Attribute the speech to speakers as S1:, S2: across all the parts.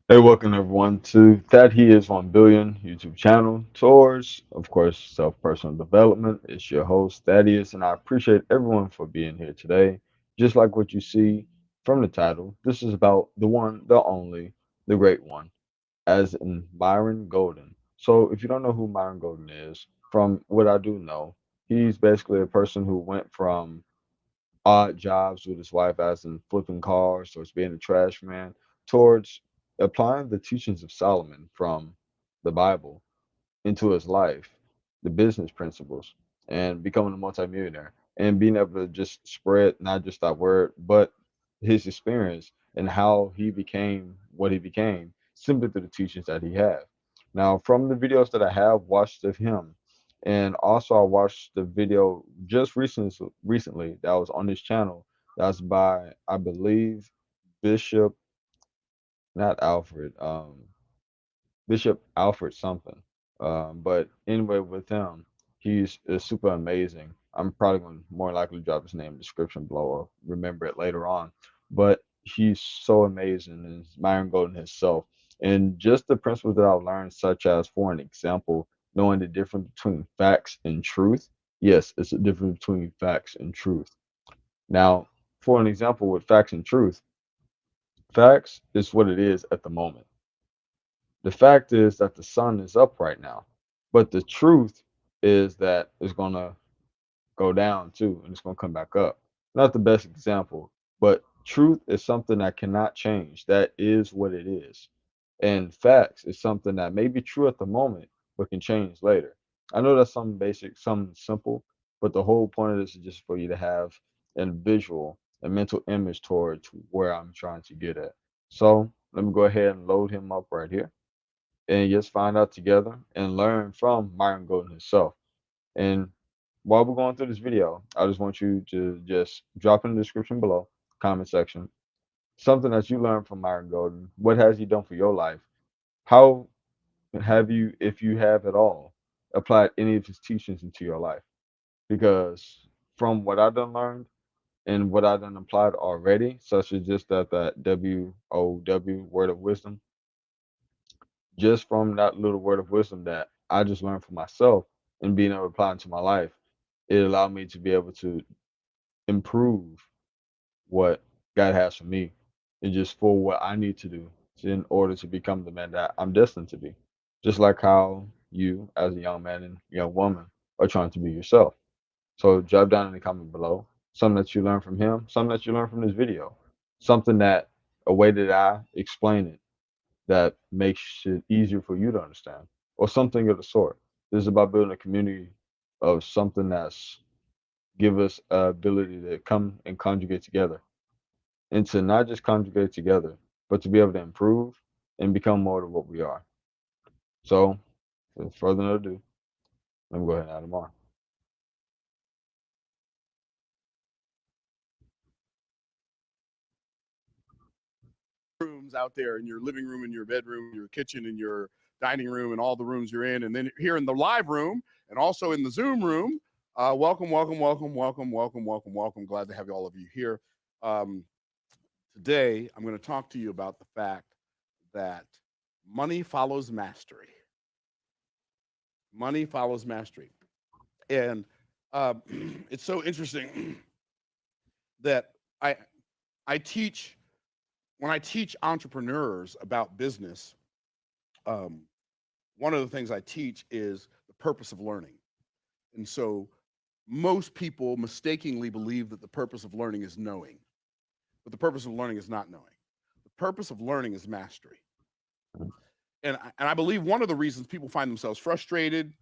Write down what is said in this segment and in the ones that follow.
S1: Hey, welcome everyone to That He Is 1 Billion YouTube channel towards, of course, self-personal development. It's your host, Thaddeus, and I appreciate everyone for being here today. Just like what you see from the title, this is about the one, the only, the great one, as in Myron Golden. So if you don't know who Myron Golden is, from what I do know, he's basically a person who went from odd jobs with his wife, as in flipping cars, towards being a trash man, towards applying the teachings of Solomon from the Bible into his life, the business principles, and becoming a multimillionaire and being able to just spread not just that word, but his experience and how he became what he became simply through the teachings that he had. Now, from the videos that I have watched of him, and also I watched the video just recently that was on his channel. That's by I believe Bishop, not Alfred. Bishop Alfred something. But anyway, with him, he's is super amazing. I'm probably going to more likely drop his name in the description below or remember it later on. But he's so amazing, and it's Myron Golden himself. And just the principles that I've learned, such as, for an example, knowing the difference between facts and truth. Yes, it's a difference between facts and truth. Now, for an example with facts and truth, facts is what it is at the moment. The fact is that the sun is up right now, but the truth is that it's gonna go down too, and it's gonna come back up. Not the best example, but truth is something that cannot change. That is what it is. And facts is something that may be true at the moment, but can change later. I know that's something basic, something simple, but the whole point of this is just for you to have a visual, a mental image towards where I'm trying to get at. So let me go ahead and load him up right here and just find out together and learn from Myron Golden himself. And while we're going through this video, I just want you to just drop in the description below, comment section, something that you learned from Myron Golden. What has he done for your life? How have you, if you have at all, applied any of his teachings into your life? Because from what I done learned and what I done applied already, such as just that WOW word of wisdom, just from that little word of wisdom that I just learned for myself and being able to apply into my life, it allowed me to be able to improve what God has for me and just for what I need to do in order to become the man that I'm destined to be. Just like how you, as a young man and young woman, are trying to be yourself. So drop down in the comment below something that you learned from him, something that you learned from this video, something that a way that I explain it that makes it easier for you to understand, or something of the sort. This is about building a community of something that's give us a ability to come and conjugate together, and to not just conjugate together, but to be able to improve and become more of what we are. So, without further ado, let me go ahead and add them on.
S2: Rooms out there in your living room, in your bedroom, your kitchen, in your dining room, and all the rooms you're in. And then here in the live room and also in the Zoom room. Welcome, welcome, welcome, welcome, welcome, welcome, welcome. Glad to have all of you here. Um, Today, I'm going to talk to you about the fact that money follows mastery. Money follows mastery. And it's so interesting that I, I teach, when I teach entrepreneurs about business, um, one of the things I teach is the purpose of learning. And so most people mistakenly believe that the purpose of learning is knowing, but the purpose of learning is not knowing. The purpose of learning is mastery. And I believe one of the reasons people find themselves frustrated,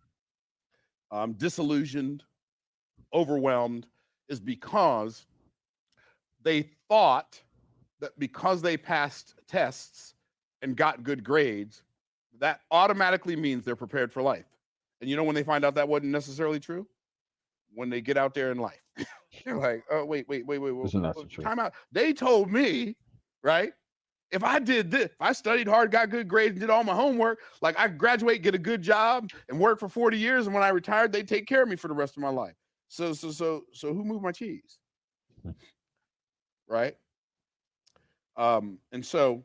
S2: disillusioned, overwhelmed is because they thought that because they passed tests and got good grades, that automatically means they're prepared for life. And you know when they find out that wasn't necessarily true? When they get out there in life. They're like, oh,
S1: Isn't that the truth?
S2: time out. They told me, right? If I did this, if I studied hard, got good grades, and did all my homework, like I could graduate, get a good job, and work for 40 years, and when I retired, they'd take care of me for the rest of my life. So who moved my cheese, right? And so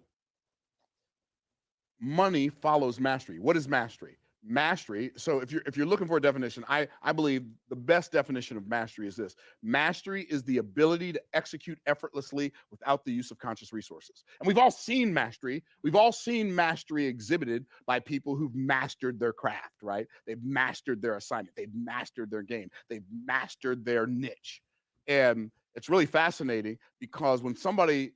S2: money follows mastery. What is mastery? Mastery. So if you're looking for a definition, I believe the best definition of mastery is this: mastery is the ability to execute effortlessly without the use of conscious resources. And we've all seen mastery. We've all seen mastery exhibited by people who've mastered their craft, right? They've mastered their assignment. They've mastered their game. They've mastered their niche. And it's really fascinating because when somebody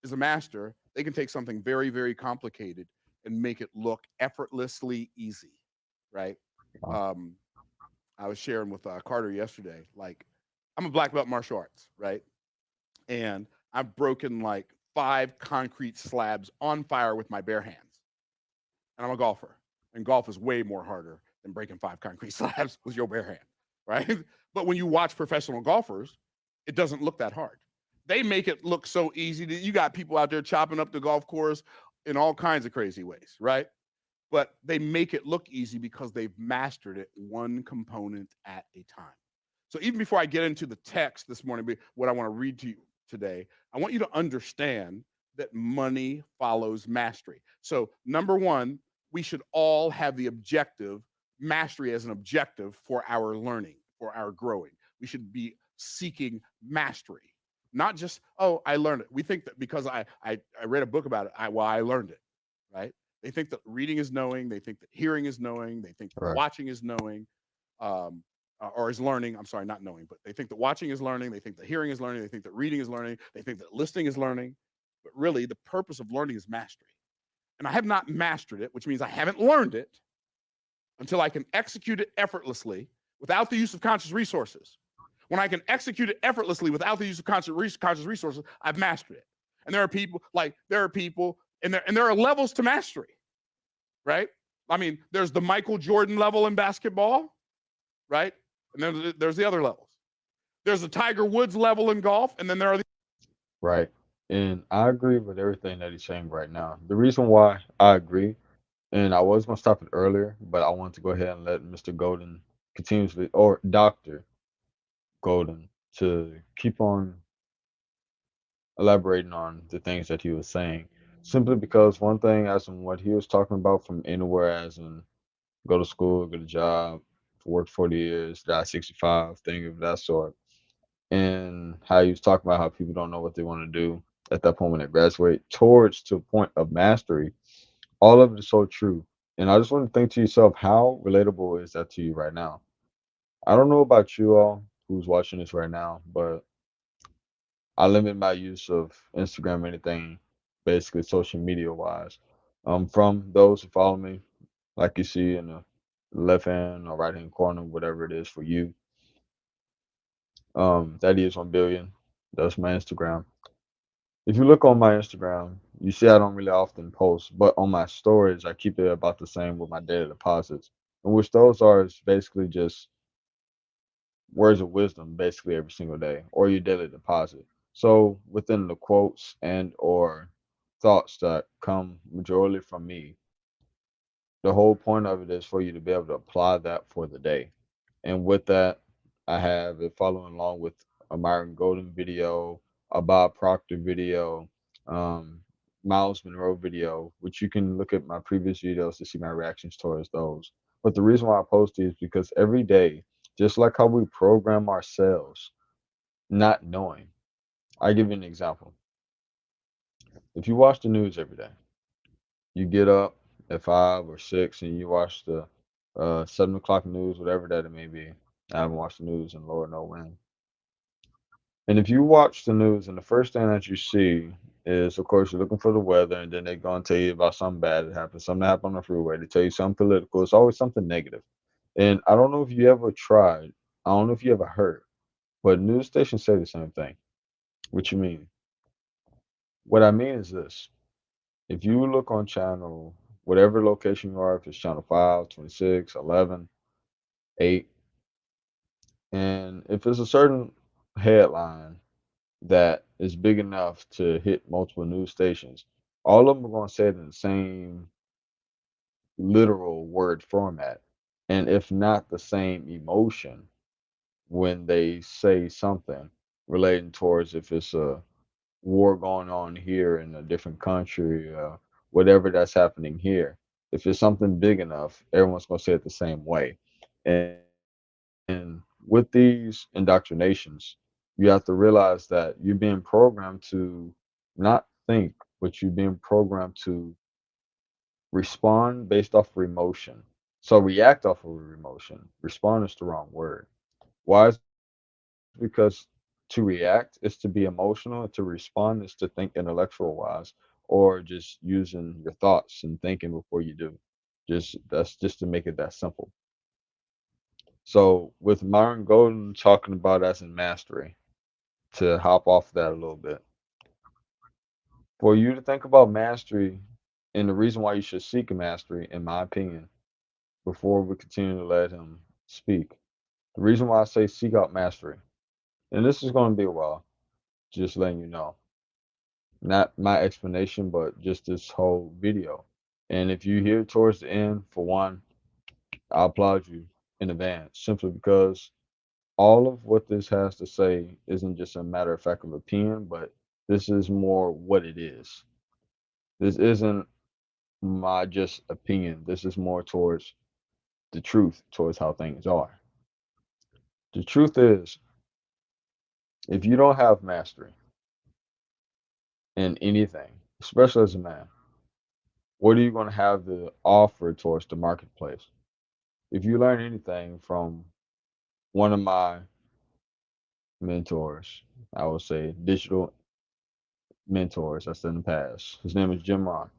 S2: is a master, they can take something very, very complicated and make it look effortlessly easy, right?
S1: Wow.
S2: Um, I was sharing with Carter yesterday, like, I'm a black belt martial arts, right? And I've broken like 5 concrete slabs on fire with my bare hands. And I'm a golfer. And golf is way more harder than breaking 5 concrete slabs with your bare hand, right? But when you watch professional golfers, it doesn't look that hard. They make it look so easy that you got people out there chopping up the golf course in all kinds of crazy ways, right? But they make it look easy because they've mastered it one component at a time. So even before I get into the text this morning, what I want to read to you today, I want you to understand that money follows mastery. So, number one, we should all have the objective, mastery as an objective for our learning, for our growing. We should be seeking mastery, not just, oh, I learned it. We think that because I read a book about it, I learned it, right? They think that reading is knowing. They think that hearing is knowing. They think that
S1: Right.
S2: watching is knowing. Um, or is learning. I'm sorry, not knowing, but they think that watching is learning. They think that hearing is learning. They think that reading is learning. They think that listening is learning. But really, the purpose of learning is mastery. And I have not mastered it, which means I haven't learned it until I can execute it effortlessly without the use of conscious resources. When I can execute it effortlessly without the use of conscious resources, I've mastered it. And there are people, and there are levels to mastery, right? I mean, there's the Michael Jordan level in basketball, right? And then there's the other levels. There's the Tiger Woods level in golf, and then there are the
S1: Right. And I agree with everything that he's saying right now. The reason why I agree, and I was going to stop it earlier, but I want to go ahead and let Mr. Golden continuously, or Dr. Golden, to keep on elaborating on the things that he was saying. Simply because one thing, as in what he was talking about from anywhere, as in go to school, get a job, work 40 years, die 65, thing of that sort. And how he was talking about how people don't know what they want to do at that point when they graduate, towards to a point of mastery. All of it is so true. And I just want to think to yourself, how relatable is that to you right now? I don't know about you all who's watching this right now, but I limit my use of Instagram, anything basically social media wise. From those who follow me, like you see in the left hand or right hand corner, whatever it is for you, that is 1 billion. That's my Instagram. If you look on my Instagram, you see I don't really often post, but on my stories, I keep it about the same with my daily deposits, in which those are is basically just words of wisdom basically every single day, or your daily deposit. So within the quotes and or thoughts that come majorly from me, the whole point of it is for you to be able to apply that for the day. And with that, I have it following along with a Myron Golden video, a Bob Proctor video, um, Miles Monroe video, which you can look at my previous videos to see my reactions towards those. But the reason why I post these is because every day, just like how we program ourselves, not knowing. I give you an example. If you watch the news every day, you get up at 5 or 6 and you watch the 7 o'clock news, whatever that it may be. I haven't watched the news in Lord know when. And if you watch the news and the first thing that you see is, of course, you're looking for the weather, and then they're going to tell you about something bad that happened, something that happened on the freeway. They tell you something political. It's always something negative. And I don't know if you ever tried, I don't know if you ever heard, but news stations say the same thing. What you mean? What I mean is this. If you look on channel, whatever location you are, if it's channel 5, 26, 11, 8, and if it's a certain headline that is big enough to hit multiple news stations, all of them are going to say it in the same literal word format. And if not the same emotion when they say something relating towards if it's a war going on here in a different country, whatever that's happening here. If it's something big enough, everyone's going to say it the same way. And with these indoctrinations, you have to realize that you're being programmed to not think, but you're being programmed to respond based off of emotion. So react off of emotion. Respond is the wrong word. Why? Is because to react is to be emotional, and to respond is to think intellectual wise, or just using your thoughts and thinking before you do. Just that's just to make it that simple. So with Myron Golden talking about as in mastery, to hop off that a little bit, for you to think about mastery, and the reason why you should seek mastery, in my opinion, before we continue to let him speak, the reason why I say seek out mastery, and this is going to be a while, just letting you know, not my explanation, but just this whole video. And if you hear towards the end, for one, I applaud you in advance, simply because all of what this has to say isn't just a matter of fact of opinion, but this is more what it is. This isn't my just opinion. This is more towards the truth, towards how things are. The truth is, if you don't have mastery in anything, especially as a man, what are you going to have to offer towards the marketplace? If you learn anything from one of my mentors, I would say digital mentors I said in the past, his name is Jim Rohn.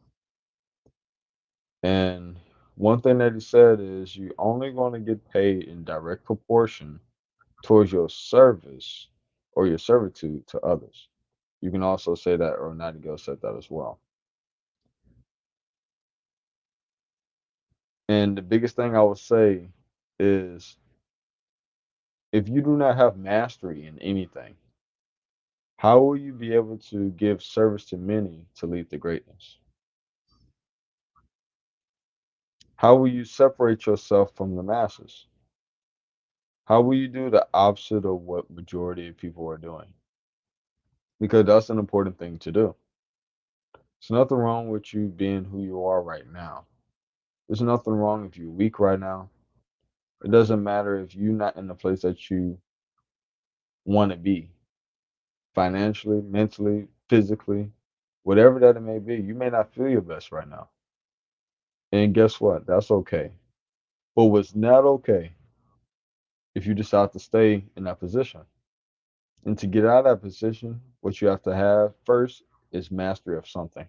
S1: And one thing that he said is you're only going to get paid in direct proportion towards your service or your servitude to others. You can also say that, or Nightingale said that as well. And the biggest thing I would say is if you do not have mastery in anything, how will you be able to give service to many to lead to greatness? How will you separate yourself from the masses? How will you do the opposite of what majority of people are doing? Because that's an important thing to do. There's nothing wrong with you being who you are right now. There's nothing wrong if you're weak right now. It doesn't matter if you're not in the place that you want to be financially, mentally, physically, whatever that it may be. You may not feel your best right now. And guess what? That's okay. But what's not okay if you decide to stay in that position. And to get out of that position, what you have to have first is mastery of something.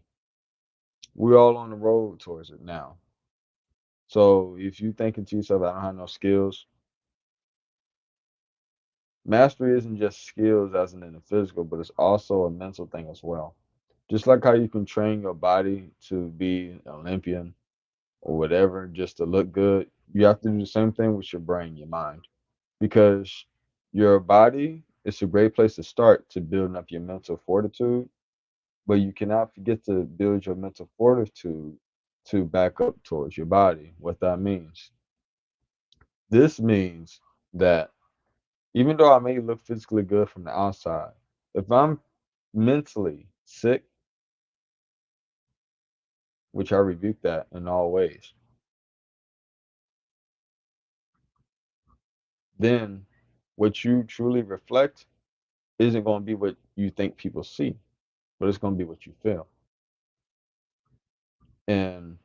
S1: We're all on the road towards it now. So if you thinking to yourself, I don't have no skills, mastery isn't just skills as in the physical, but it's also a mental thing as well. Just like how you can train your body to be an Olympian or whatever, just to look good, you have to do the same thing with your brain, your mind. Because your body is a great place to start to building up your mental fortitude, but you cannot forget to build your mental fortitude to back up towards your body. What that means. This means that even though I may look physically good from the outside, if I'm mentally sick, which I rebuke that in all ways, then what you truly reflect isn't going to be what you think people see, but it's going to be what you feel. And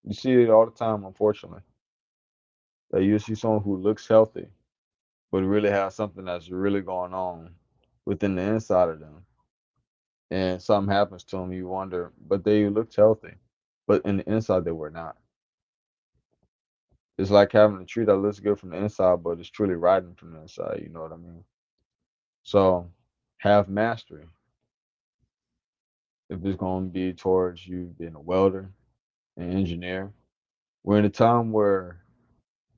S1: you see it all the time, unfortunately, that you see someone who looks healthy, but really has something that's really going on within the inside of them. And something happens to them, you wonder, but they looked healthy, but in the inside, they were not. It's like having a tree that looks good from the inside, but it's truly rotten from the inside. You know what I mean? So have mastery. If it's going to be towards you being a welder, an engineer, we're in a time where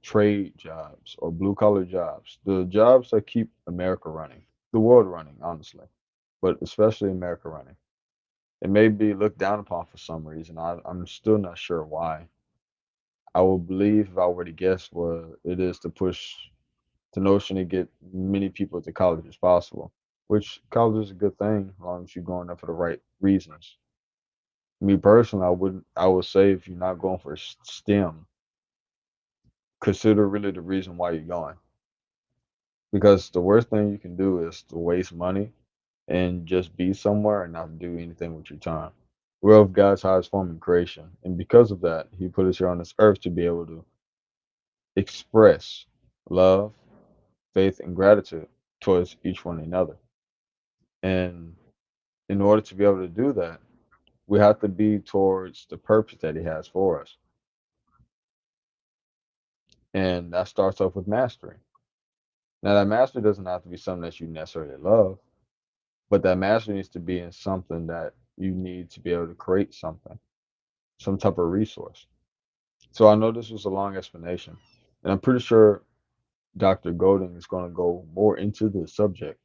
S1: trade jobs or blue collar jobs, the jobs that keep America running, the world running, honestly, but especially America running. It may be looked down upon for some reason. I'm still not sure why. I would believe if I were to guess what it is to push the notion to get many people to college as possible, which college is a good thing as long as you're going there for the right reasons. Me personally, I would say if you're not going for STEM, consider really the reason why you're going. Because the worst thing you can do is to waste money and just be somewhere and not do anything with your time. We're of God's highest form of creation, and because of that, He put us here on this earth to be able to express love, faith, and gratitude towards each one another. And in order to be able to do that, we have to be towards the purpose that He has for us. And that starts off with mastery. Now, that mastery doesn't have to be something that you necessarily love, but that mastery needs to be in something that you need to be able to create something, some type of resource. So I know this was a long explanation, and I'm pretty sure Dr. Golden is going to go more into the subject.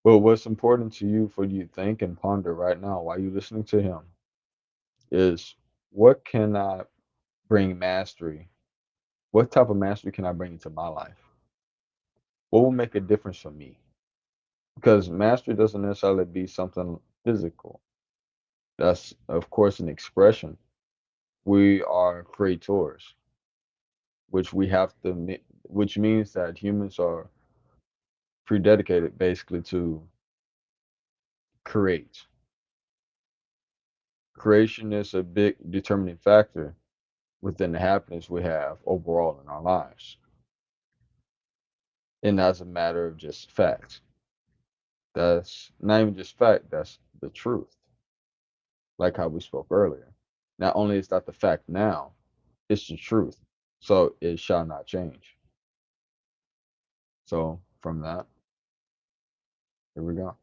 S1: But what's important to you for you to think and ponder right now while you're listening to him is what can I bring mastery? What type of mastery can I bring into my life? What will make a difference for me? Because mastery doesn't necessarily be something physical. That's, of course, an expression. We are creators, which we have to, which means that humans are prededicated basically to create. Creation is a big determining factor within the happiness we have overall in our lives. And that's a matter of just fact. That's not even just fact, that's the truth, like how we spoke earlier. Not only is that the fact now, it's the truth. So it shall not change. So from that, here we go.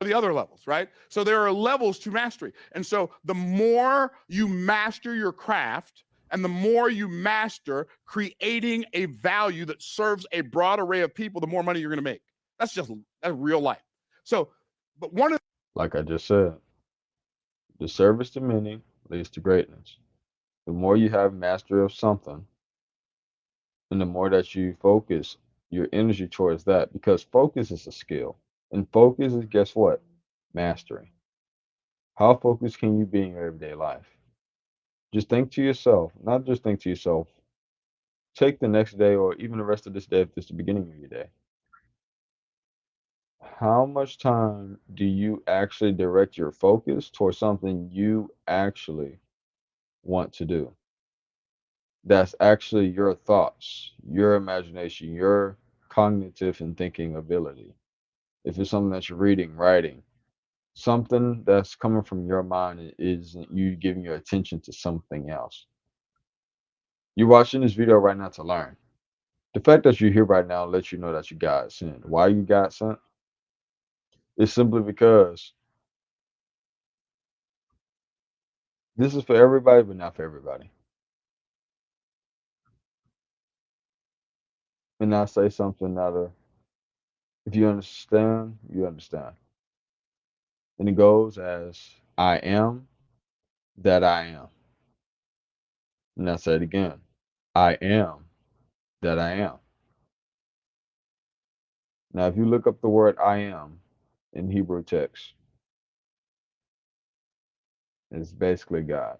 S2: The other levels, right? So there are levels to mastery. And so the more you master your craft and the more you master creating a value that serves a broad array of people, the more money you're going to make. That's real life. So, but one of
S1: Like I just said, the service to many leads to greatness. The more you have mastery of something, and the more that you focus your energy towards that, because focus is a skill. And focus is, guess what? Mastery. How focused can you be in your everyday life? Just think to yourself, not just think to yourself, take the next day or even the rest of this day if it's the beginning of your day. How much time do you actually direct your focus towards something you actually want to do? That's actually your thoughts, your imagination, your cognitive and thinking ability. If it's something that you're reading, writing, something that's coming from your mind is you giving your attention to something else. You're watching this video right now to learn. The fact that you're here right now lets you know that you got sent. Why you got sent? It's simply because this is for everybody, but not for everybody. And I say something that if you understand, you understand. And it goes as I am that I am. And I say it again. I am that I am. Now, if you look up the word I am in Hebrew text, it's basically God.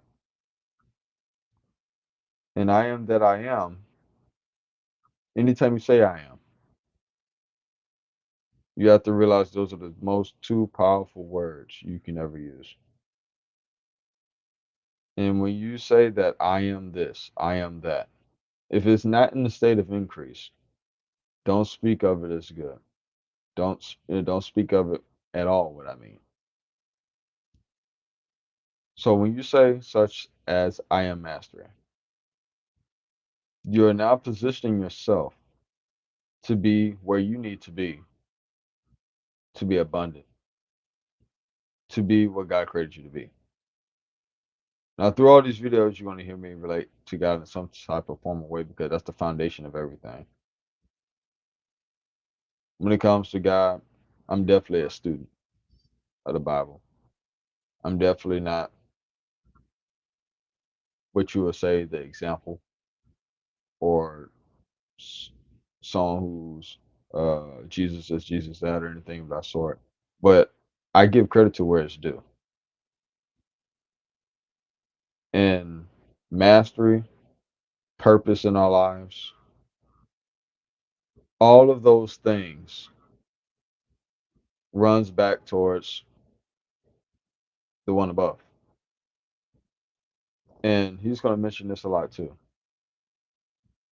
S1: And I am that I am, anytime you say I am, you have to realize those are the most two powerful words you can ever use. And when you say that I am this, I am that, if it's not in the state of increase, don't speak of it as good. Don't speak of it at all. What I mean. So when you say such as I am mastering, you are now positioning yourself to be where you need to be abundant, to be what God created you to be. Now, through all these videos, you're going to hear me relate to God in some type of form or way because that's the foundation of everything. When it comes to God, I'm definitely a student of the Bible. I'm definitely not what you would say the example or s- someone who's Jesus is Jesus that or anything of that sort. But I give credit to where it's due. And mastery, purpose in our lives, all of those things runs back towards the one above. And he's going to mention this a lot too.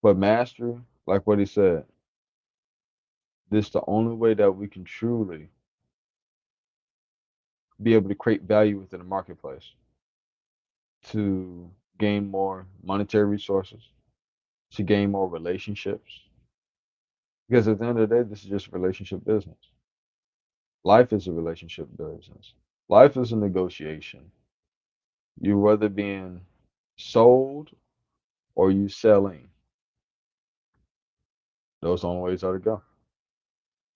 S1: But mastery, like what he said, this is the only way that we can truly be able to create value within the marketplace to gain more monetary resources, to gain more relationships. Because at the end of the day, this is just relationship business. Life is a relationship business. Life is a negotiation. You whether being sold or you selling. Those are the only ways are to go.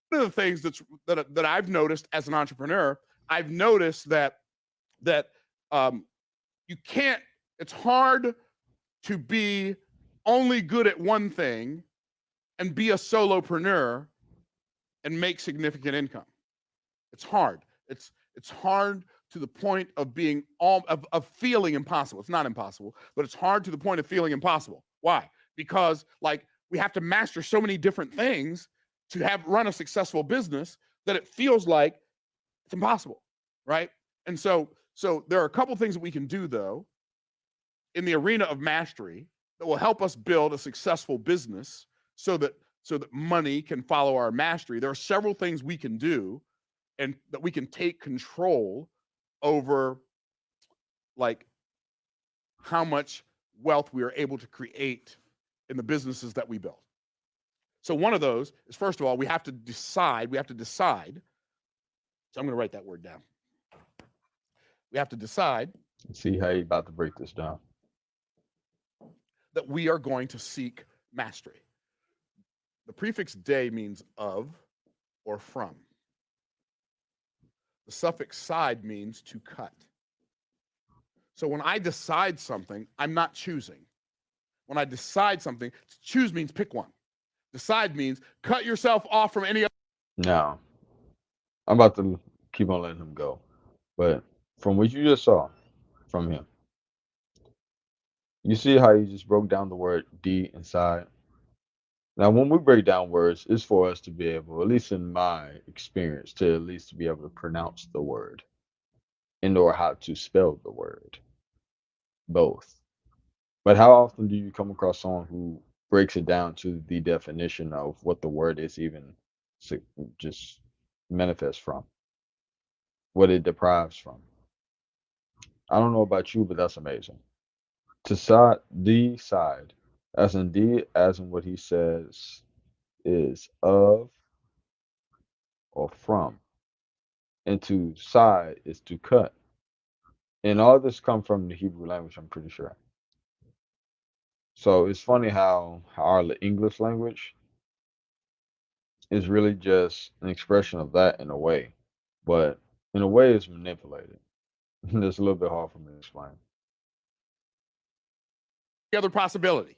S2: One of the things that I've noticed as an entrepreneur, I've noticed that um, you can't. It's hard to be only good at one thing and be a solopreneur and make significant income. It's hard. It's hard to the point of being of feeling impossible. It's not impossible, but it's hard to the point of feeling impossible. Why? Because like we have to master so many different things to have run a successful business that it feels like it's impossible, right? And so there are a couple things that we can do though in the arena of mastery that will help us build a successful business so that money can follow our mastery. There are several things we can do and that we can take control over, like how much wealth we are able to create in the businesses that we build. So one of those is, first of all, we have to decide. So I'm going to write that word down. We have to decide
S1: See how you about to break this down.
S2: that we are going to seek mastery. The prefix "de" means of or from. The suffix "side" means to cut. So when I decide something, I'm not choosing. When I decide something, choose means pick one. Decide means cut yourself off from any other.
S1: Now, I'm about to keep on letting him go. But from what you just saw from him, you see how he just broke down the word D inside? Now, when we break down words, it's for us to be able, at least in my experience, to at least be able to pronounce the word and or how to spell the word, both. But how often do you come across someone who breaks it down to the definition of what the word is even si- just manifests from, what it deprives from? I don't know about you, but that's amazing. To side, decide, as in D, as in what he says is of or from, and to side is to cut. And all this come from the Hebrew language, I'm pretty sure. So it's funny how our English language is really just an expression of that in a way, but in a way it's manipulated. It's a little bit hard for me to explain.
S2: Other possibility.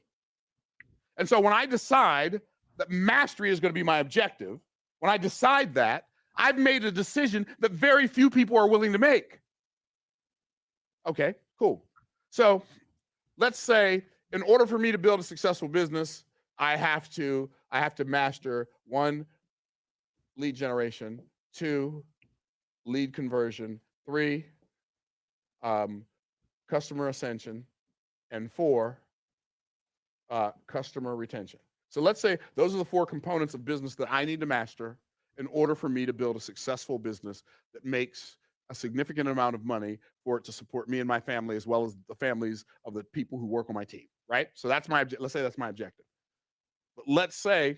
S2: And so when I decide that mastery is going to be my objective, when I decide that, I've made a decision that very few people are willing to make. Okay, cool. So let's say in order for me to build a successful business, I have to master one, lead generation, two, lead conversion, three, um, customer ascension, and four, customer retention. So let's say those are the four components of business that I need to master in order for me to build a successful business that makes a significant amount of money for it to support me and my family as well as the families of the people who work on my team, right? So that's let's say that's my objective. But let's say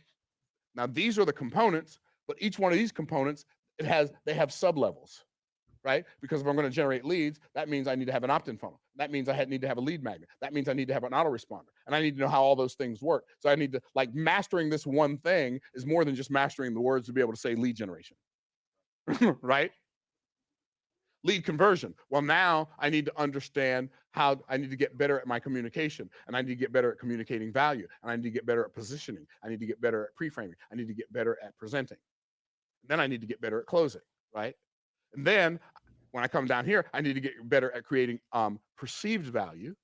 S2: now these are the components, but each one of these components they have sub levels, right? Because if I'm going to generate leads, that means I need to have an opt-in funnel. That means I need to have a lead magnet. That means I need to have an autoresponder, and I need to know how all those things work. So I need to, like, mastering this one thing is more than just mastering the words to be able to say lead generation, right? Lead conversion. Well, now I need to understand how I need to get better at my communication, and I need to get better at communicating value, and I need to get better at positioning. I need to get better at pre-framing. I need to get better at presenting. Then I need to get better at closing, right? And then when I come down here, I need to get better at creating perceived value,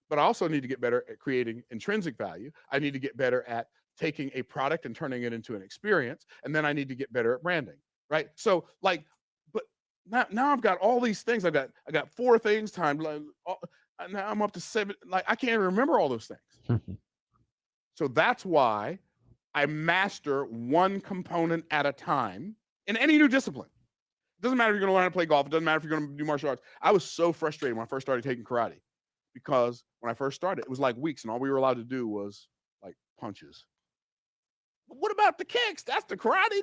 S2: but I also need to get better at creating intrinsic value. I need to get better at taking a product and turning it into an experience. And then I need to get better at branding, right? So like, but now I've got all these things. I got four things timed. Like, now I'm up to seven. Like I can't even remember all those things. So that's why I master one component at a time in any new discipline. It doesn't matter if you're going to learn how to play golf. It doesn't matter if you're going to do martial arts. I was so frustrated when I first started taking karate because when I first started, it was like weeks, and all we were allowed to do was like punches. But what about the kicks? That's the karate.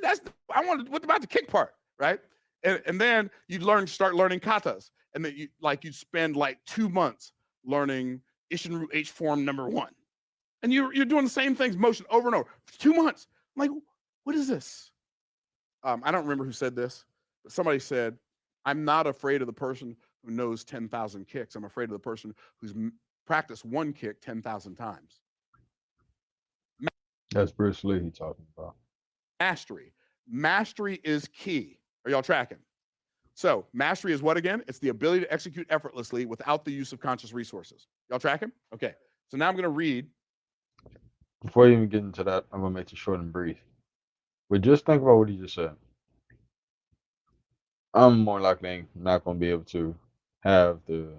S2: I wanted. What about the kick part, right? And then you start learning katas, and then you spend like 2 months learning Ishinru H form number one, and you're doing the same things, motion over and over for 2 months. I'm like, what is this? I don't remember who said this, but somebody said, "I'm not afraid of the person who knows 10,000 kicks. I'm afraid of the person who's practiced one kick 10,000 times."
S1: That's Bruce Lee he talking about.
S2: Mastery. Mastery is key. Are y'all tracking? So, mastery is what again? It's the ability to execute effortlessly without the use of conscious resources. Y'all tracking? Okay. So now I'm going to read.
S1: Before you even get into that, I'm gonna make it short and brief. But just think about what he just said. I'm more likely not gonna be able to have the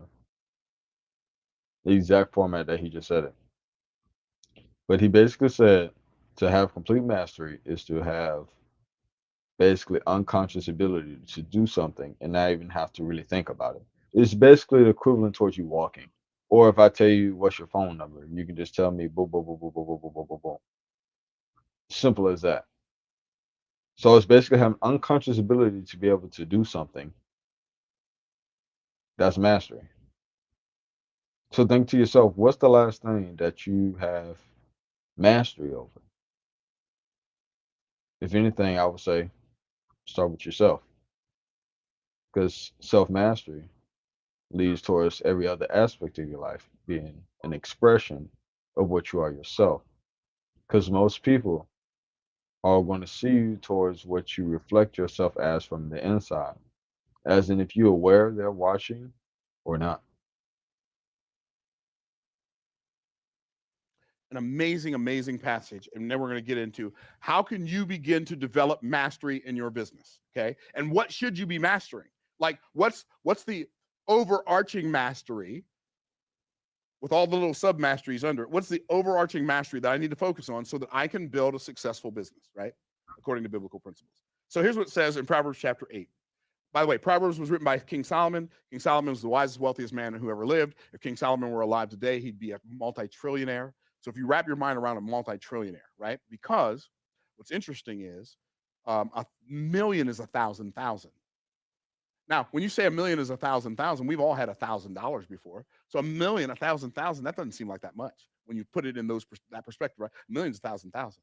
S1: exact format that he just said it. But he basically said to have complete mastery is to have basically unconscious ability to do something and not even have to really think about it. It's basically the equivalent towards you walking. Or if I tell you what's your phone number, you can just tell me boom, boom, boom, boom, boom, boom, boom, boom, boom, boom. Simple as that. So it's basically having unconscious ability to be able to do something. That's mastery. So think to yourself, what's the last thing that you have mastery over? If anything, I would say start with yourself because self mastery leads towards every other aspect of your life being an expression of what you are yourself. Because most people are going to see you towards what you reflect yourself as from the inside, as in if you're aware they're watching or not.
S2: An amazing, amazing passage. And then we're going to get into how can you begin to develop mastery in your business? Okay. And what should you be mastering? Like what's the overarching mastery with all the little sub masteries under it? What's the overarching mastery that I need to focus on so that I can build a successful business, right? According to biblical principles. So here's what it says in Proverbs chapter 8. By the way, Proverbs was written by King Solomon. King Solomon was the wisest, wealthiest man who ever lived. If King Solomon were alive today, he'd be a multi-trillionaire. So if you wrap your mind around a multi-trillionaire, right? Because what's interesting is a million is 1,000,000. Now, when you say a million is 1,000,000, we've all had $1,000 before. So a million, 1,000,000, that doesn't seem like that much when you put it in that perspective, right? A million is 1,000,000.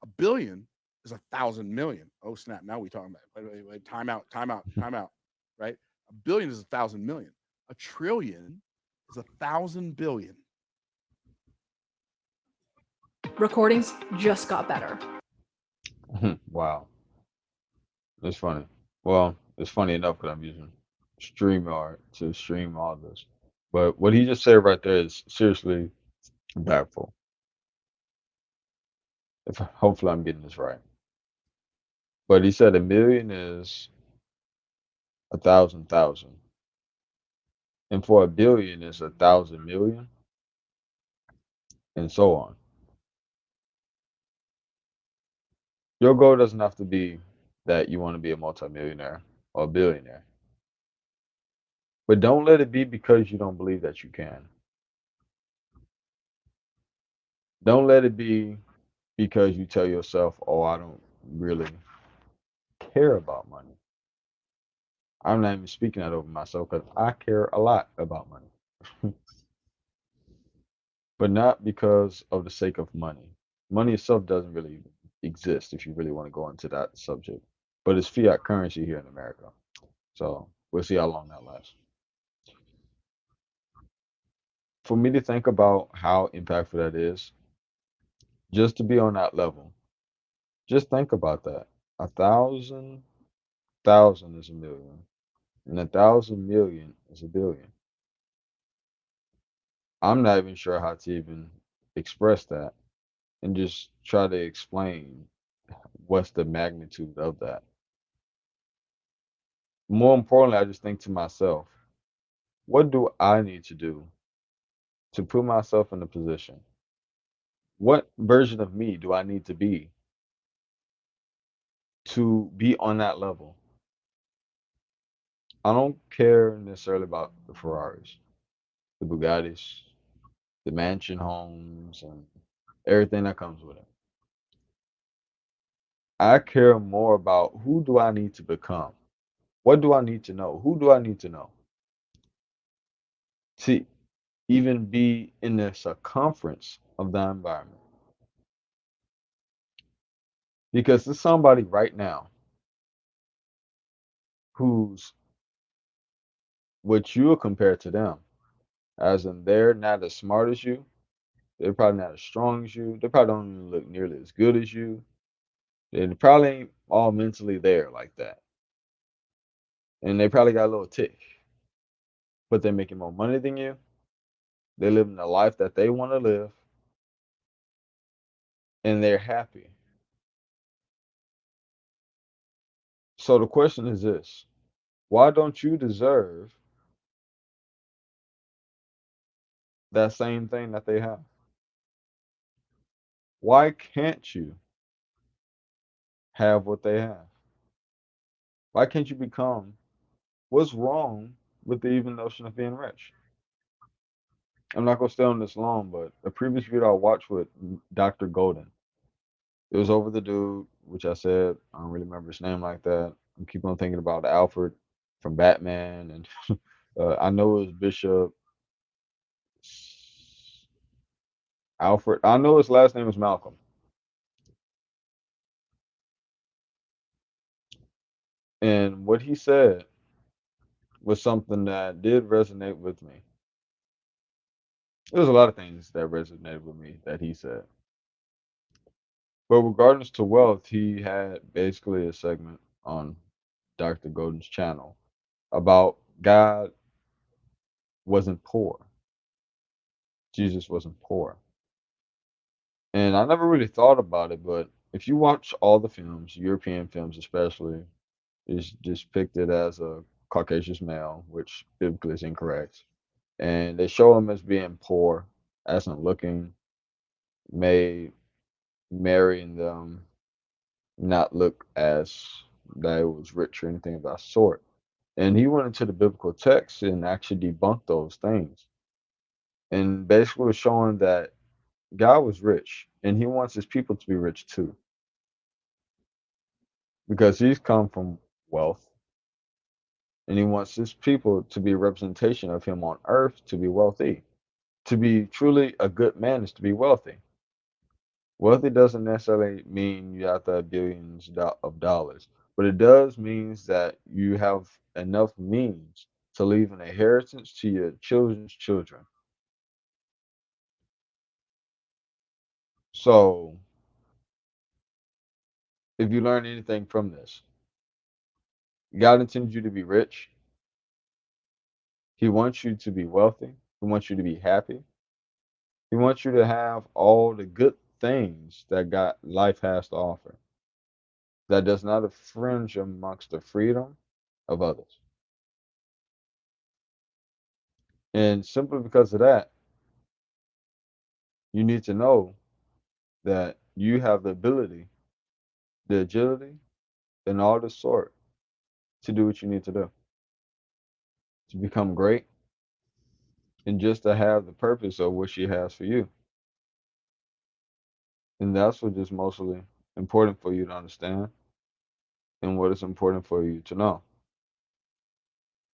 S2: A billion is 1,000,000,000. Oh snap! Now we talking about wait, time out, time out, time out. Right? A billion is 1,000,000,000. A trillion is 1,000,000,000,000.
S3: Recordings just got better.
S1: Wow, it's funny. Well, it's funny enough because I'm using StreamYard to stream all this. But what he just said right there is seriously impactful. If hopefully I'm getting this right. But he said a million is 1,000,000, and for a billion is 1,000,000,000, and so on. Your goal doesn't have to be that you want to be a multimillionaire or a billionaire, but don't let it be because you don't believe that you can. Don't let it be because you tell yourself, "Oh, I don't really care about money." I'm not even speaking that over myself because I care a lot about money, but not because of the sake of money. Money itself doesn't really exist if you really want to go into that subject, but it's fiat currency here in America. So we'll see how long that lasts. For me to think about how impactful that is, just to be on that level, just think about that. 1,000 thousand is a million, and 1,000 million is a billion. I'm not even sure how to even express that and just try to explain what's the magnitude of that. More importantly, I just think to myself, what do I need to do to put myself in a position? What version of me do I need to be on that level? I don't care necessarily about the Ferraris, the Bugattis, the mansion homes, and everything that comes with it. I care more about who do I need to become? What do I need to know? Who do I need to know to even be in the circumference of the environment? Because there's somebody right now who's what you will compare to them, as in they're not as smart as you, they're probably not as strong as you, they probably don't even look nearly as good as you. They probably ain't all mentally there like that. And they probably got a little tick, but they're making more money than you. They're living the life that they want to live, and they're happy. So the question is this: why don't you deserve that same thing that they have? Why can't you have what they have? Why can't you become what's wrong with the even notion of being rich? I'm not gonna stay on this long, but a previous video I watched with Dr. Golden, it was over the dude, which I said I don't really remember his name like that. I keep on thinking about Alfred from Batman, and I know it was Bishop Alfred. I know his last name is Malcolm, and what he said was something that did resonate with me. There was a lot of things that resonated with me that he said. But regardless to wealth, he had basically a segment on Dr. Golden's channel about God wasn't poor. Jesus wasn't poor. And I never really thought about it, but if you watch all the films, European films especially, is depicted as a Caucasian male, which biblically is incorrect. And they show him as being poor, as in looking, made marrying them not look as that it was rich or anything of that sort. And he went into the biblical text and actually debunked those things. And basically was showing that God was rich and he wants his people to be rich too. Because he's come from wealth and he wants his people to be a representation of him on earth to be wealthy. To be truly a good man is to be wealthy. Wealthy doesn't necessarily mean you have to have billions of dollars, but it does means that you have enough means to leave an inheritance to your children's children. So, if you learn anything from this, God intends you to be rich. He wants you to be wealthy. He wants you to be happy. He wants you to have all the good things that God life has to offer. That does not infringe amongst the freedom of others. And simply because of that, you need to know that you have the ability, the agility, and all the sort to do what you need to do, to become great, and just to have the purpose of what she has for you. And that's what is mostly important for you to understand and what is important for you to know.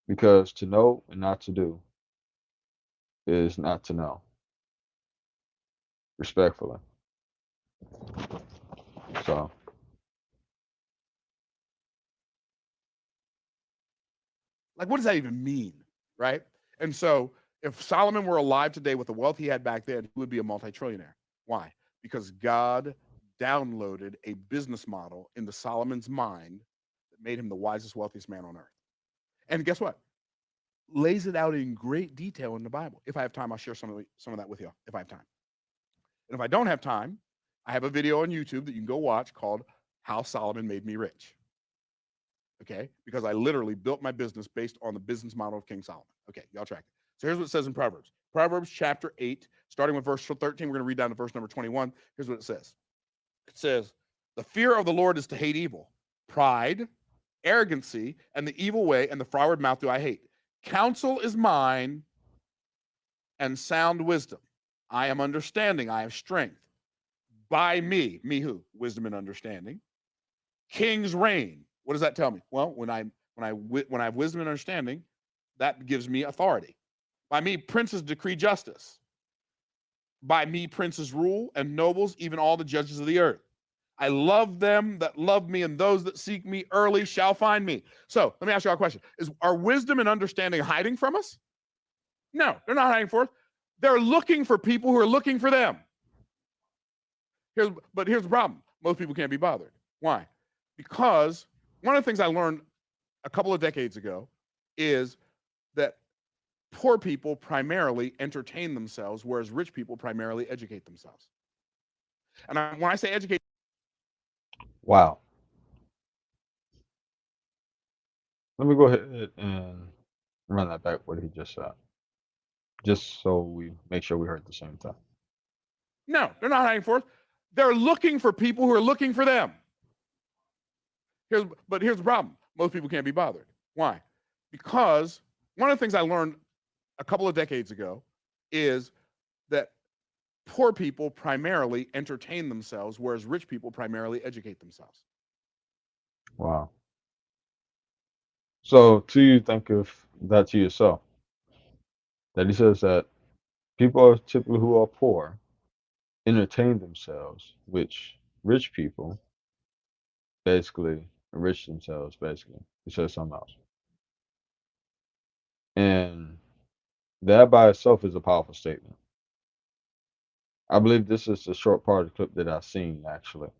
S1: Because to know and not to do is not to know, respectfully. So,
S2: Like, what does that even mean? Right. And so, if Solomon were alive today with the wealth he had back then, he would be a multi-trillionaire. Why? Because God downloaded a business model into Solomon's mind that made him the wisest, wealthiest man on earth. And guess what? Lays it out in great detail in the Bible. If I have time, I'll share some of that with you if I have time. And if I don't have time, I have a video on YouTube that you can go watch called How Solomon Made Me Rich. Okay? Because I literally built my business based on the business model of King Solomon. Okay, y'all track it. So here's what it says in Proverbs. Proverbs chapter 8, starting with verse 13, we're going to read down to verse number 21. Here's what it says. It says, "The fear of the Lord is to hate evil. Pride, arrogancy, and the evil way and the froward mouth do I hate. Counsel is mine and sound wisdom. I am understanding, I have strength. By me who? Wisdom and understanding. Kings reign. What does that tell me? Well, when I have wisdom and understanding, that gives me authority. By me, princes decree justice. By me, princes rule, and nobles, even all the judges of the earth. I love them that love me, and those that seek me early shall find me." So let me ask you all a question. Are wisdom and understanding hiding from us? No, they're not hiding for us. They're looking for people who are looking for them. But here's the problem. Most people can't be bothered. Why? Because one of the things I learned a couple of decades ago is that poor people primarily entertain themselves, whereas rich people primarily educate themselves. And when I say educate,
S1: Wow. Let me go ahead and run that back what he just said, just so we make sure we heard the same thing.
S2: no, they're not hiding for us. They're looking for people who are looking for them. But here's the problem. Most people can't be bothered. Why? Because one of the things I learned a couple of decades ago is that poor people primarily entertain themselves, whereas rich people primarily educate themselves.
S1: Wow. So, do you think of that to yourself? That he says that people are typically who are poor entertain themselves, which rich people basically enrich themselves, basically. He says something else. And that by itself is a powerful statement. I believe this is a short part of the clip that I've seen, actually.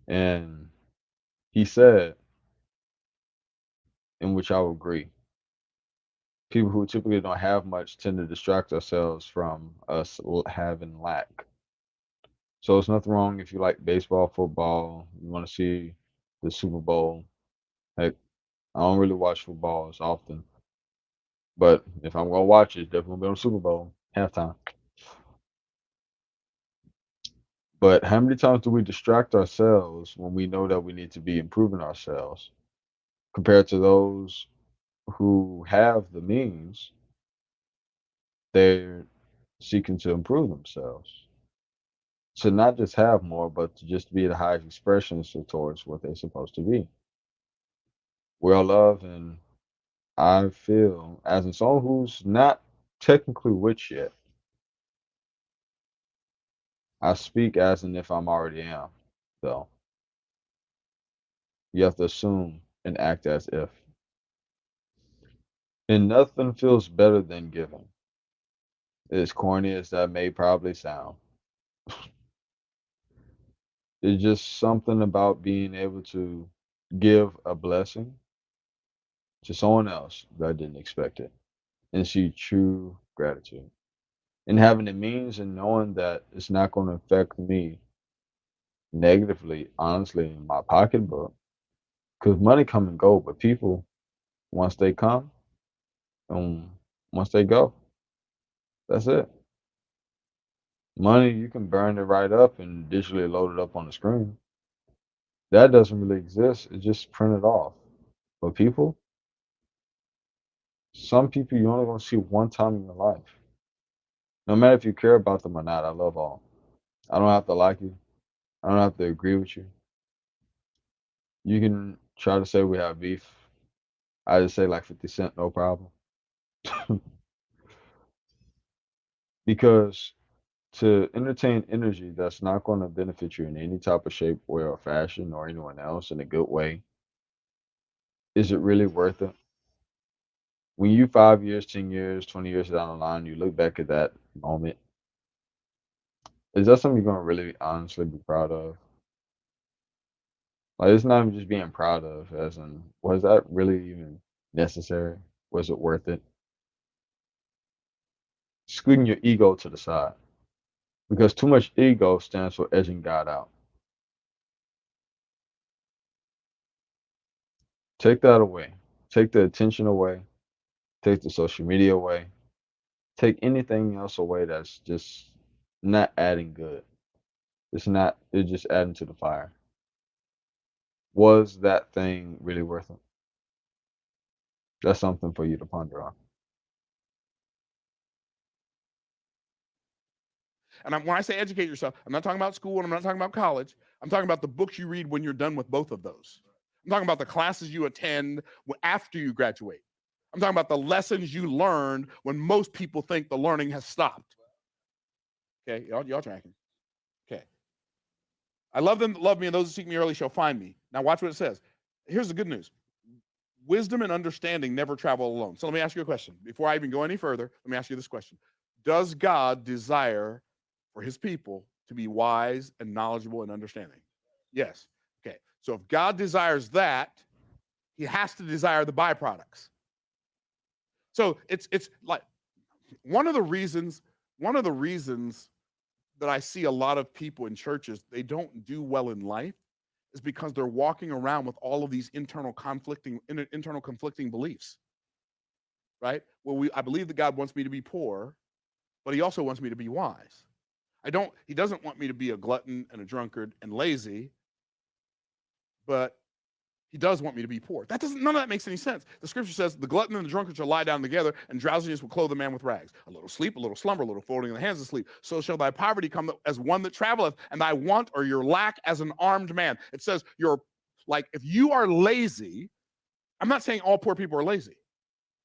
S1: And he said, in which I would agree, people who typically don't have much tend to distract ourselves from us having lack. So it's nothing wrong if you like baseball, football, you want to see the Super Bowl. Heck, I don't really watch football as often, but if I'm gonna watch it, definitely be on Super Bowl halftime. But how many times do we distract ourselves when we know that we need to be improving ourselves compared to those who have the means? They're seeking to improve themselves, to not just have more, but to just be the highest expressions towards what they're supposed to be. We all love, and I feel, as in someone who's not technically rich yet, I speak as in if I'm already am, though. You have to assume and act as if. And nothing feels better than giving. As corny as that may probably sound, it's just something about being able to give a blessing to someone else that didn't expect it and see true gratitude. And having the means and knowing that it's not going to affect me negatively, honestly, in my pocketbook. Because money come and go, but people, once they come and once they go, that's it. Money, you can burn it right up and digitally load it up on the screen. That doesn't really exist. It's just printed off. But people, some people you only going to see one time in your life. No matter if you care about them or not, I love all. I don't have to like you. I don't have to agree with you. You can try to say we have beef. I just say like 50 Cent, no problem. Because to entertain energy that's not going to benefit you in any type of shape, way, or fashion, or anyone else in a good way, is it really worth it? When you 5 years, 10 years, 20 years down the line, you look back at that moment, is that something you're going to really honestly be proud of? Like it's not even just being proud of, as in, was that really even necessary? Was it worth it? Scooting your ego to the side. Because too much ego stands for edging God out. Take that away. Take the attention away. Take the social media away. Take anything else away that's just not adding good. It's just adding to the fire. Was that thing really worth it? That's something for you to ponder on.
S2: And when I say educate yourself, I'm not talking about school and I'm not talking about college. I'm talking about the books you read when you're done with both of those. I'm talking about the classes you attend after you graduate. I'm talking about the lessons you learned when most people think the learning has stopped. Okay, y'all tracking. Okay. I love them that love me, and those who seek me early shall find me. Now watch what it says. Here's the good news. Wisdom and understanding never travel alone. So let me ask you a question. Before I even go any further, let me ask you this question. Does God desire for his people to be wise and knowledgeable and understanding? Yes. Okay. So if God desires that, he has to desire the byproducts. So it's like one of the reasons that I see a lot of people in churches, they don't do well in life is because they're walking around with all of these internal conflicting beliefs. Right? Well, I believe that God wants me to be poor, but he also wants me to be wise. He doesn't want me to be a glutton and a drunkard and lazy, but he does want me to be poor. None of that makes any sense. The scripture says the glutton and the drunkard shall lie down together, and drowsiness will clothe a man with rags. A little sleep, a little slumber, a little folding in the hands of sleep. So shall thy poverty come as one that traveleth, and thy want or your lack as an armed man. It says if you are lazy, I'm not saying all poor people are lazy.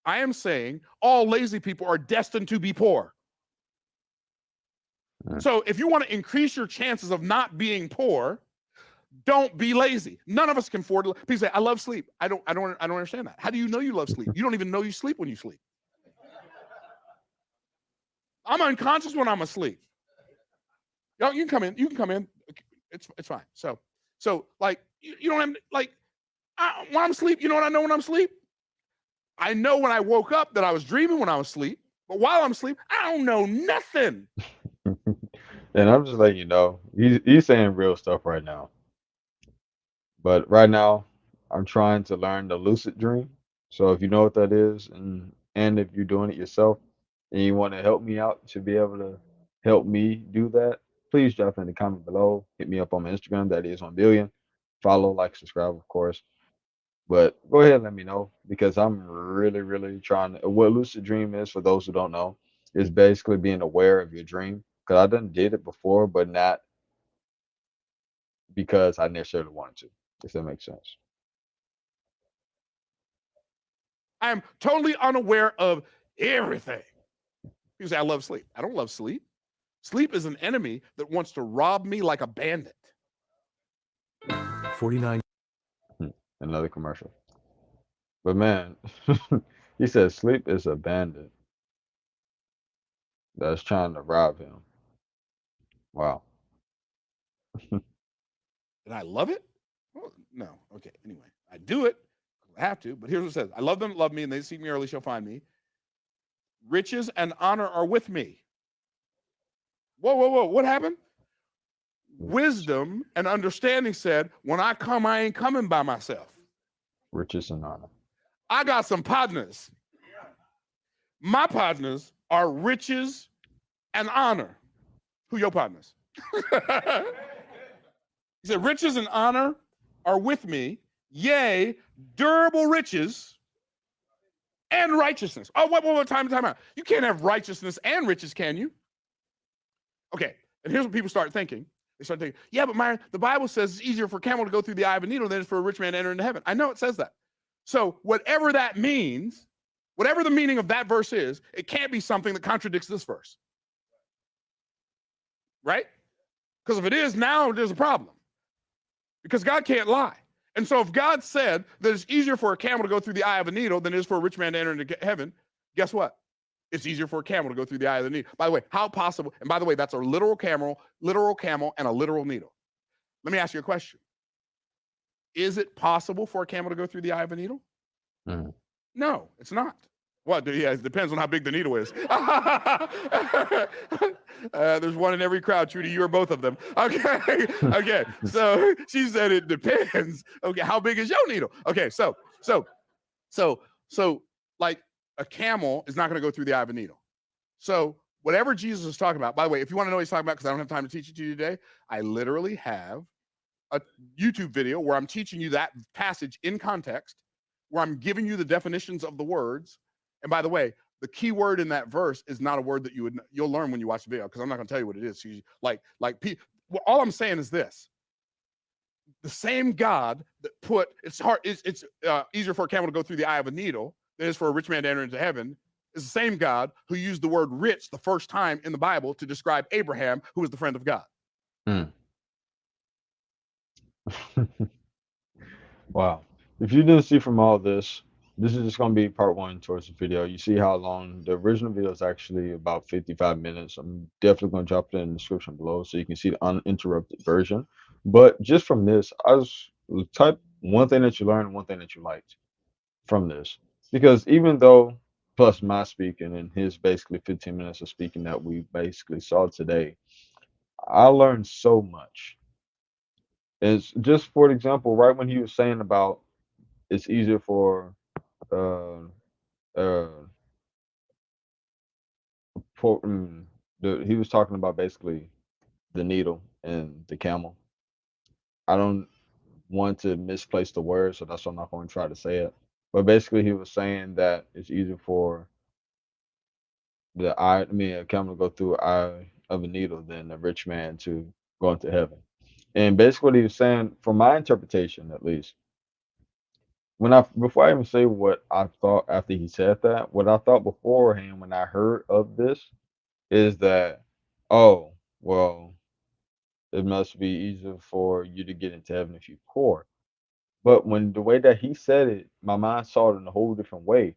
S2: I am saying all lazy people are destined to be poor. So if you want to increase your chances of not being poor, don't be lazy. None of us can afford to. People say, "I love sleep." I don't understand that. How do you know you love sleep? You don't even know you sleep when you sleep. I'm unconscious when I'm asleep. You can come in. You can come in. It's fine. So like you don't have like when I'm asleep. You know what I know when I'm asleep? I know when I woke up that I was dreaming when I was asleep. But while I'm asleep, I don't know nothing.
S1: And I'm just letting you know, he's saying real stuff right now. But right now, I'm trying to learn the lucid dream. So if you know what that is, and if you're doing it yourself, and you want to help me out to be able to help me do that, please drop in the comment below. Hit me up on my Instagram. That is 1 billion. Follow, like, subscribe, of course. But go ahead and let me know because I'm really, really trying to. What lucid dream is, for those who don't know, is basically being aware of your dream. Because I done did it before, but not because I necessarily wanted to, if that makes sense.
S2: I am totally unaware of everything. People say, I love sleep. I don't love sleep. Sleep is an enemy that wants to rob me like a bandit.
S4: 49.
S1: Another commercial. But man, he said sleep is a bandit that's trying to rob him. Wow.
S2: And I love it? Well, no. Okay. Anyway, I do it. I have to. But here's what it says. I love them that love me, and they seek me early shall find me. Riches and honor are with me. Whoa. What happened? Wisdom and understanding said, when I come, I ain't coming by myself.
S1: Riches and honor.
S2: I got some partners. My partners are riches and honor. Who your partners? He said, riches and honor are with me, yea, durable riches and righteousness. Oh, wait, time out. You can't have righteousness and riches, can you? Okay, and here's what people start thinking. They start thinking, yeah, but Myron, the Bible says it's easier for a camel to go through the eye of a needle than it is for a rich man to enter into heaven. I know it says that. So whatever that means, whatever the meaning of that verse is, it can't be something that contradicts this verse. Right? Because if it is, now there's a problem. Because God can't lie. And so if God said that it's easier for a camel to go through the eye of a needle than it is for a rich man to enter into heaven, guess what? It's easier for a camel to go through the eye of the needle. By the way, how possible? And by the way, that's a literal camel, and a literal needle. Let me ask you a question. Is it possible for a camel to go through the eye of a needle?
S1: Mm.
S2: No, it's not. Well, yeah, it depends on how big the needle is. There's one in every crowd, Trudy. You or both of them. Okay, okay. So she said it depends. Okay, how big is your needle? Okay, so, so, like a camel is not going to go through the eye of a needle. So whatever Jesus is talking about. By the way, if you want to know what he's talking about, because I don't have time to teach it to you today, I literally have a YouTube video where I'm teaching you that passage in context, where I'm giving you the definitions of the words. And by the way, the key word in that verse is not a word that you'll learn when you watch the video, because I'm not going to tell you what it is. So well, all I'm saying is this: the same God that put it's easier for a camel to go through the eye of a needle than it is for a rich man to enter into heaven. Is the same God who used the word rich the first time in the Bible to describe Abraham, who was the friend of God.
S1: Mm. Wow. If you didn't see from all this, this is just going to be part one towards the video. You see how long the original video is actually about 55 minutes. I'm definitely going to drop it in the description below so you can see the uninterrupted version. But just from this, I was type one thing that you learned, one thing that you liked from this. Because even though, plus my speaking and his basically 15 minutes of speaking that we basically saw today, I learned so much. It's just for example, right when he was saying about it's easier for uh uh mm, he was talking about basically the needle and the camel. I don't want to misplace the word, so that's why I'm not going to try to say it. But basically, he was saying that it's easier for a camel to go through the eye of a needle than a rich man to go into heaven. And basically, what he was saying, from my interpretation at least, before I even say what I thought after he said that, what I thought beforehand when I heard of this is that, oh, well, it must be easier for you to get into heaven if you're poor. But when the way that he said it, my mind saw it in a whole different way.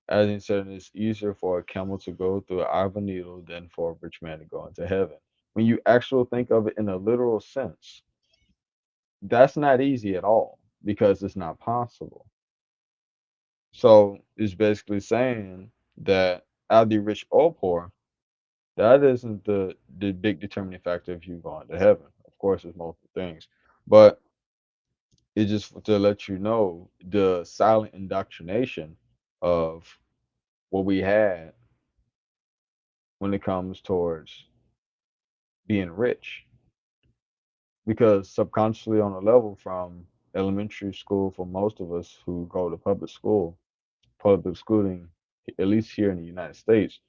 S1: As he said, it's easier for a camel to go through an eye of a needle than for a rich man to go into heaven. When you actually think of it in a literal sense, that's not easy at all because it's not possible. So it's basically saying that either rich or poor, that isn't the big determining factor if you go into heaven. Of course, there's multiple things, but it's just to let you know the silent indoctrination of what we had when it comes towards being rich, because subconsciously on a level from elementary school for most of us who go to public schooling, at least here in the United States,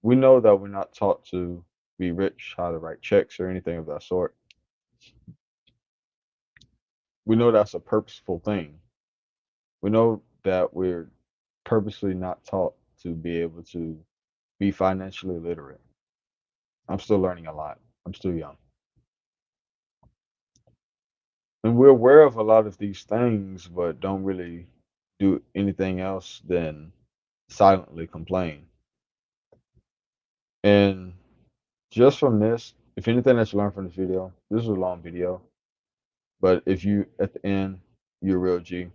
S1: we know that we're not taught to be rich, how to write checks or anything of that sort. We know that's a purposeful thing. We know that we're purposely not taught to be able to be financially literate. I'm still learning a lot. I'm still young. And we're aware of a lot of these things, but don't really do anything else than silently complain. And just from this, if anything that you learned from this video, this is a long video, but if you at the end, you're a real G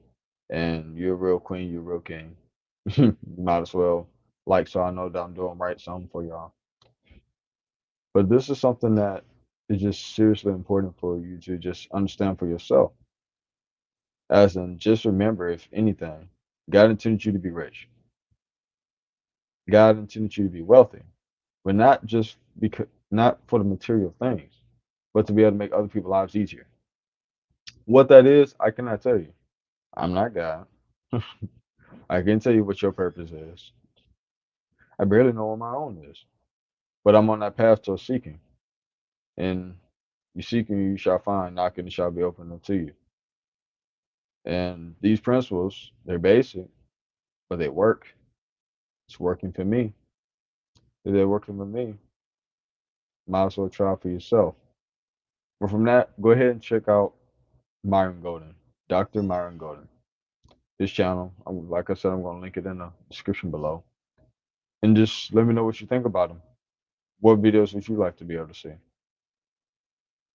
S1: and you're a real queen, you're a real king, you might as well like so I know that I'm doing right something for y'all. But this is something that is just seriously important for you to just understand for yourself. As in, just remember, if anything, God intended you to be rich. God intended you to be wealthy, but not for the material things, but to be able to make other people's lives easier. What that is, I cannot tell you. I'm not God. I can tell you what your purpose is. I barely know what my own is, but I'm on that path to seeking. And you seeking, you shall find. Knocking, it shall be opened unto you. And these principles, they're basic, but they work. It's working for me. If they're working for me, might as well try for yourself. But from that, go ahead and check out Myron Golden, Dr. Myron Golden. His channel, like I said, I'm going to link it in the description below. And just let me know what you think about him. What videos would you like to be able to see?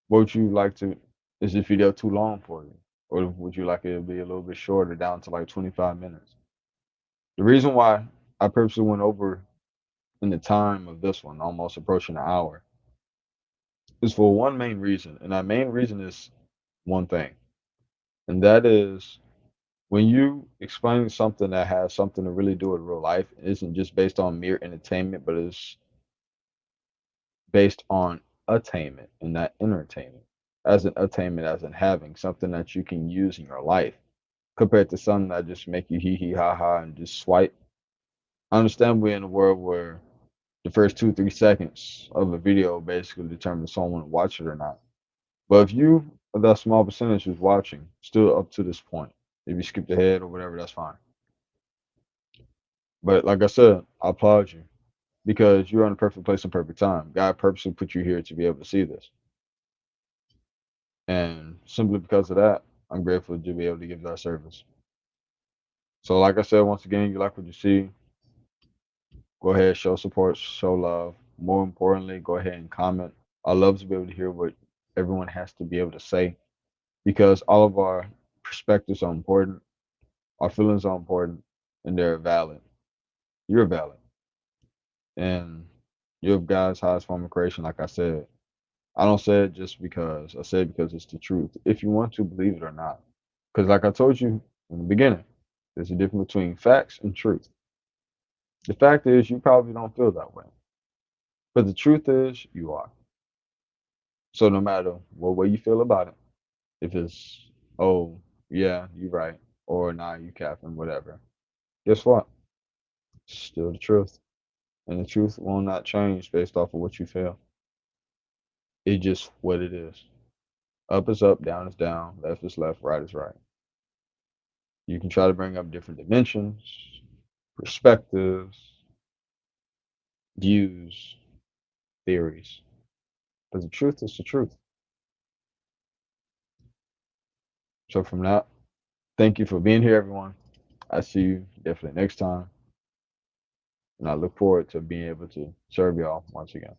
S1: What would you like to? Is this video too long for you? or would you like it to be a little bit shorter, down to like 25 minutes? The reason why I purposely went over in the time of this one, almost approaching an hour, is for one main reason, and that main reason is one thing, and that is when you explain something that has something to really do with real life, it isn't just based on mere entertainment, but it's based on attainment and not entertainment. As an attainment, as in having something that you can use in your life, compared to something that just make you hee hee ha ha and just swipe. I understand we're in a world where the first 2 3 seconds of a video basically determines someone to watch it or not. But if you are that small percentage who's watching, still up to this point, if you skipped ahead or whatever, that's fine. But like I said, I applaud you because you're in the perfect place and perfect time. God purposely put you here to be able to see this. And simply because of that, I'm grateful to be able to give that service. So, like I said, once again, you like what you see, go ahead, show support, show love. More importantly, go ahead and comment. I love to be able to hear what everyone has to be able to say because all of our perspectives are important, our feelings are important, and they're valid. You're valid. And you're God's highest form of creation, like I said. I don't say it just because. I say it because it's the truth. If you want to believe it or not. Because, like I told you in the beginning, there's a difference between facts and truth. The fact is, you probably don't feel that way. But the truth is, you are. So, no matter what way you feel about it, if it's, oh, yeah, you're right, or nah, you capping, whatever, guess what? It's still the truth. And the truth will not change based off of what you feel. It's just what it is. Up is up, down is down, left is left, right is right. You can try to bring up different dimensions, perspectives, views, theories. But the truth is the truth. So from that, thank you for being here, everyone. I see you definitely next time. And I look forward to being able to serve y'all once again.